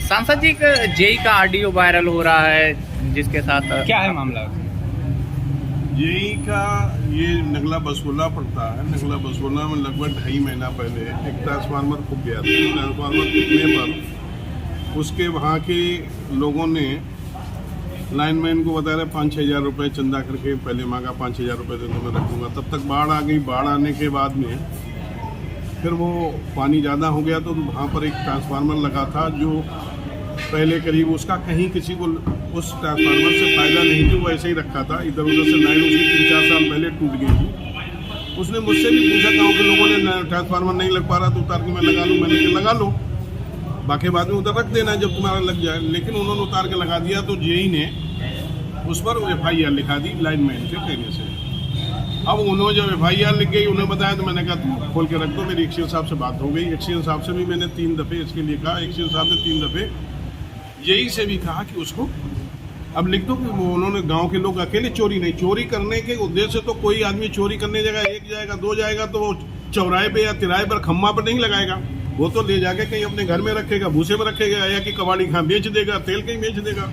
सांसद जी का जेई का ऑडियो वायरल हो रहा है, जिसके साथ क्या है मामला? जेई का ये नगला बसोला पड़ता है। नगला बसोला में लगभग 2.5 महीना पहले एक ट्रांसफार्मर फूक गया था। ट्रांसफार्मर फूकने पर उसके वहाँ के लोगों ने लाइनमैन को बता रहे 5-6 हज़ार रुपये चंदा करके पहले मांगा, 5-6 हज़ार रुपये दे तो मैं रखूँगा। तब तक बाढ़ आ गई। बाढ़ आने के बाद में फिर वो पानी ज़्यादा हो गया तो वहाँ पर एक ट्रांसफार्मर लगा था जो पहले करीब उसका कहीं किसी को उस ट्रांसफार्मर से फ़ायदा नहीं थी, वो ऐसे ही रखा था। इधर उधर से लाइन उसकी 3-4 साल पहले टूट गई थी। उसने मुझसे भी पूछा, गाँव के लोगों ने ट्रांसफार्मर नहीं लग पा रहा तो उतार के मैं लगा लूँ। मैंने कहा लगा लो, बाकी बाद में उधर रख देना जब तुम्हारा लग जाए। लेकिन उन्होंने उतार के लगा दिया तो जेई ने उस पर FIR लिखा दी लाइनमैन के कहने से। अब उन्होंने जब FIR लिख गई, उन्हें बताया तो मैंने कहा तुम खोल के रख दो। मेरी एक्सीएन साहब से बात हो गई। एक्सीएन साहब से भी मैंने 3 दफ़े इसके लिए कहा। एक्सीएन साहब ने 3 दफ़े जेई से भी कहा कि उसको अब लिख दो कि वो उन्होंने गांव के लोग अकेले चोरी नहीं, चोरी करने के उद्देश्य से तो कोई आदमी चोरी करने जगह 1 जाएगा 2 जाएगा तो वो चौराहे पे या तिराहे पर खम्मा पर नहीं लगाएगा। वो तो ले जाके कहीं अपने घर में रखेगा, भूसे में रखेगा या कि कबाड़ी खां बेच देगा, तेल कहीं बेच देगा।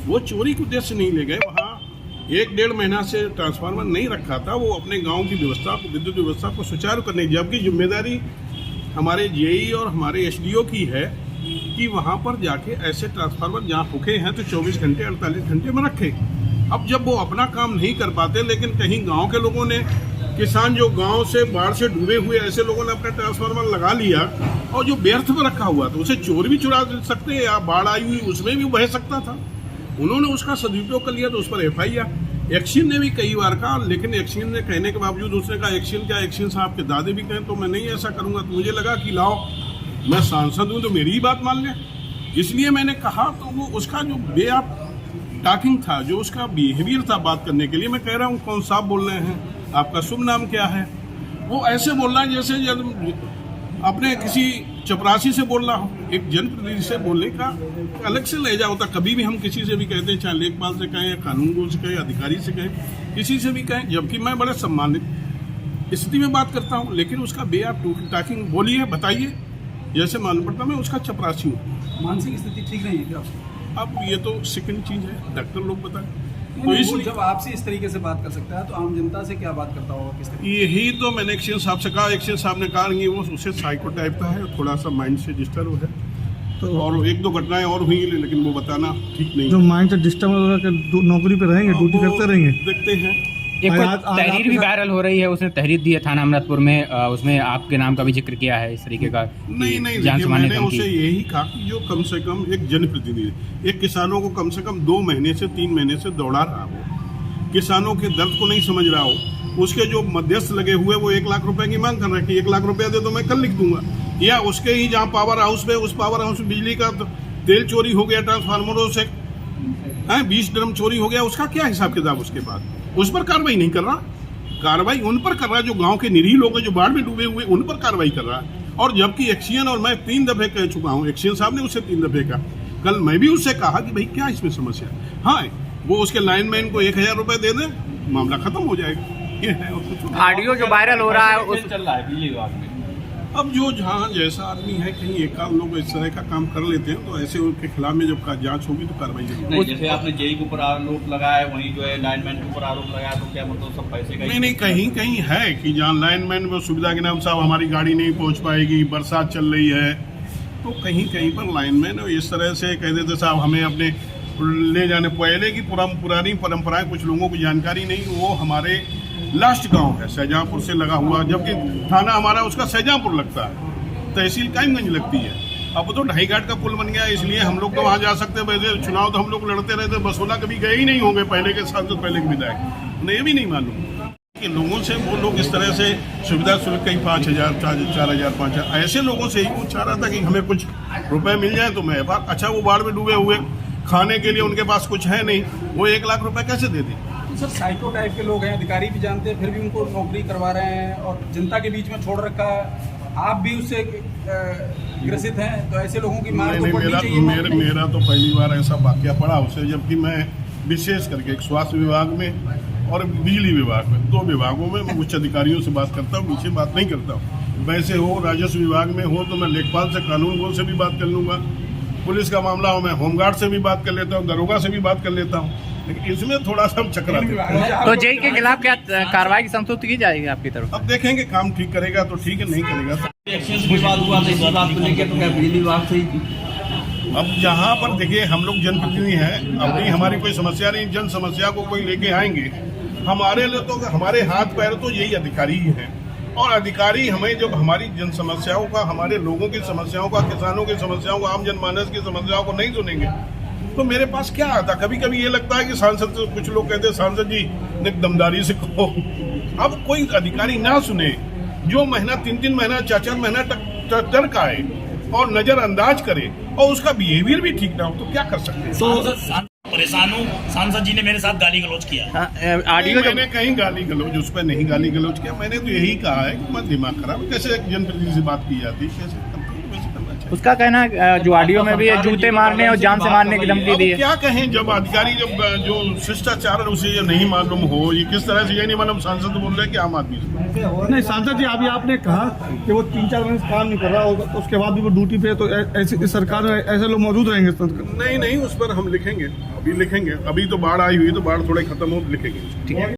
वो चोरी के उद्देश्य नहीं ले गए। वहाँ 1-1.5 महीना से ट्रांसफार्मर नहीं रखा था। वो अपने गांव की व्यवस्था, विद्युत व्यवस्था को सुचारू करने, जबकि जिम्मेदारी हमारे जेई और हमारे SDO की है कि वहाँ पर जाके ऐसे ट्रांसफार्मर जहाँ फूके हैं तो 24 घंटे 48 घंटे में रखे। अब जब वो अपना काम नहीं कर पाते, लेकिन कहीं गाँव के लोगों ने, किसान जो गांव से बाढ़ से डूबे हुए ऐसे लोगों ने अपना ट्रांसफार्मर लगा लिया और जो व्यर्थ में रखा हुआ था उसे चोर भी चुरा सकते या बाढ़ आई हुई उसमें भी बह सकता था। उन्होंने उसका सदुपयोग कर लिया तो उस पर FIR। एक्शन ने भी कई बार कहा, लेकिन एक्शन ने कहने के बावजूद उसने कहा एक्शन क्या, एक्शन साहब के दादे भी कहें तो मैं नहीं ऐसा करूंगा। तो मुझे लगा कि लाओ मैं सांसद हूँ तो मेरी ही बात मान लें, इसलिए मैंने कहा। तो वो उसका जो वे ऑफ टॉकिंग था, जो उसका बिहेवियर था बात करने के लिए, मैं कह रहा हूँ कौन साहब बोल रहे हैं, आपका शुभ नाम क्या है, वो ऐसे बोल रहा है जैसे जब अपने किसी चपरासी से बोल रहा हो। एक जनप्रतिनिधि से बोलने का अलग से लहजा होता। कभी भी हम किसी से भी कहते हैं, चाहे लेखपाल से कहें, कानून से कहें, अधिकारी से कहें, किसी से भी कहें, जबकि मैं बड़े सम्मानित स्थिति में बात करता हूँ, लेकिन उसका वे ऑफ टॉकिंग बोलिए, बताइए, जैसे मालूम पड़ता मैं उसका चपरासी हूँ। मानसिक स्थिति ठीक नहीं है क्या? अब ये तो सेकंड चीज़ है, डॉक्टर लोग बताएं। तो इसलिए जब आपसे इस तरीके से बात कर सकता है तो आम जनता से क्या बात करता होगा, किस तरीके? यही तो मैंने एक्शन साहब से कहा। एक्शन साहब ने कहा कि वो उसे साइको टाइप का है, थोड़ा सा माइंड से डिस्टर्ब है। तो और 1-2 घटनाएं और हुई, लेकिन वो बताना ठीक नहीं। जो माइंड से डिस्टर्ब होगा नौकरी पे रहेंगे, ड्यूटी करते रहेंगे, देखते हैं। एक तहरीर भी वायरल हो रही है, उसने तहरीर दी है थाना अमृतपुर में, उसमें आपके नाम का भी जिक्र किया है इस तरीके का। नहीं, देखिए मैंने उसे यही कहा कि जो कम से कम एक जनप्रतिनिधि, एक किसानों को कम से कम 2 महीने से 3 महीने से दौड़ा रहा हो, किसानों के दर्द को नहीं समझ रहा हो, उसके जो मध्यस्थ लगे हुए वो 1 लाख रुपए की मांग कर रहे हैं कि 1 लाख रुपया दे तो मैं कल लिख दूंगा, या उसके ही जहाँ पावर हाउस पे, उस पावर हाउस में बिजली का तेल चोरी हो गया, ट्रांसफार्मरों से 20 ड्रम चोरी हो गया, उसका क्या हिसाब किताब उसके बाद? उस पर कार्रवाई नहीं कर रहा। कार्रवाई उन पर कर रहा है जो गांव के निरीह लोग हैं, जो बाढ़ में डूबे हुए, उन पर कार्रवाई कर रहा है। और जबकि एक्शन, और मैं 3 दफे कह चुका हूँ, एक्शन साहब ने उसे 3 दफे कहा। कल मैं भी उससे कहा कि भाई क्या इसमें समस्या है। हाँ, वो उसके लाइनमैन को 1,000 रुपए दे दे, मामला खत्म हो जाएगा। ये है और कुछ। ऑडियो जो वायरल हो रहा है चल रहा है बिजली विभाग में। अब जो जहाँ जैसा आदमी है, कहीं एक आध लोग इस तरह का काम कर लेते हैं, तो ऐसे उनके खिलाफ में जब जांच होगी तो कार्रवाई नहीं, जैसे आपने जेई के ऊपर आरोप लगाया, वहीं जो है लाइनमैन के ऊपर आरोप लगाया, तो क्या मतलब सब पैसे का? नहीं, कहीं कहीं है कि जहाँ लाइनमैन में सुविधा के नाम साहब हमारी गाड़ी नहीं पहुँच पाएगी, बरसात चल रही है, तो कहीं कहीं पर लाइनमैन इस तरह से कह देते साहब हमें अपने ले जाने। पहले की पुरानी परंपराएं कुछ लोगों को जानकारी नहीं। वो हमारे लास्ट गांव है, शाहजहाँपुर से लगा हुआ, जबकि थाना हमारा उसका शाहजहाँपुर लगता है, तहसील कायमगंज लगती है। अब तो 2.5 घाट का पुल बन गया, इसलिए हम लोग तो वहाँ जा सकते हैं। वैसे चुनाव तो हम लोग लड़ते रहते, बसोला कभी गए ही नहीं होंगे, पहले के सांसद, पहले के विधायक, उन्हें ये भी नहीं मालूम कि लोगों से वो लोग इस तरह से सुविधा शुल्क कहीं 5,000, 4,000, 5,000 ऐसे लोगों से ही वो चाह रहा था कि हमें कुछ रुपए मिल जाए तो मैं अच्छा। वो बाढ़ में डूबे हुए, खाने के लिए उनके पास कुछ है नहीं, वो 1 लाख रुपए कैसे दे दें? तो सर साइको टाइप के लोग हैं, अधिकारी भी जानते हैं, फिर भी उनको नौकरी करवा रहे हैं और जनता के बीच में छोड़ रखा है। आप भी उससे ग्रसित हैं, तो ऐसे लोगों की मार तो पड़नी चाहिए। मेरा तो पहली बार ऐसा वाकया पड़ा उसे, जबकि मैं विशेष करके एक स्वास्थ्य विभाग में और बिजली विभाग में, 2 विभागों में मैं उच्च अधिकारियों से बात करता हूँ, नीचे बात नहीं करता हूँ। वैसे हो राजस्व विभाग में हो तो मैं लेखपाल से, कानून से भी बात कर लूँगा, पुलिस का मामला हो, मैं होमगार्ड से भी बात कर लेता हूँ, दरोगा से भी बात कर लेता हूँ, लेकिन इसमें थोड़ा सा हम चकराते हैं। तो जेई के खिलाफ क्या कार्रवाई की संस्तुति की जाएगी आपकी तरफ? अब देखेंगे, काम ठीक करेगा तो ठीक है, नहीं करेगा तो एक्सेस विवाद हुआ था, इसी बात को लेकर तो क्या बिजली विभाग से ही अब जहाँ पर देखिए हम लोग जनप्रतिनिधि हैं, अपनी हमारी कोई समस्या नहीं, जन समस्या को कोई लेके आएंगे, हमारे लिए तो हमारे हाथ पैर तो यही अधिकारी ही हैं, और अधिकारी हमें जब हमारी जन समस्याओं का, हमारे लोगों की समस्याओं का, किसानों की समस्याओं का, आम जनमानस की समस्याओं को नहीं सुनेंगे तो मेरे पास क्या आता। कभी कभी ये लगता है कि सांसद, कुछ लोग कहते हैं सांसद जी ने दमदारी से कहो, अब कोई अधिकारी ना सुने, जो महीना 3-3 महीना 4-4 महीना तक टर्क आए और नजरअंदाज करे और उसका बिहेवियर भी ठीक ना हो तो क्या कर सकते हैं। तो परेशान हूँ, सांसद जी ने मेरे साथ गाली गलौज किया। ऑडियो मैंने कहीं गाली गलौज, उस पर नहीं गाली गलौज किया, मैंने तो यही कहा है कि मत दिमाग खराब, कैसे एक जनप्रतिनिधि से बात की जाती है, कैसे करना चाहिए। उसका कहना है जो ऑडियो में भी है, जूते मारने और जान से मारने की धमकी दी है। क्या कहें, जब अधिकारी जब जो शिष्टाचार है उसे ये नहीं मालूम हो, ये किस तरह से ये नहीं मालूम, सांसद बोल रहे हैं कि आम आदमी से। नहीं सांसद जी, अभी आपने कहा कि वो 3-4 महीने से काम नहीं कर रहा होगा, तो उसके बाद भी वो ड्यूटी पे है, तो ऐसी इस सरकार में ऐसे लोग मौजूद रहेंगे? नहीं, उस पर हम लिखेंगे, अभी लिखेंगे, अभी तो बाढ़ आई हुई, तो बाढ़ थोड़े खत्म हो, लिखेंगे। ठीक है।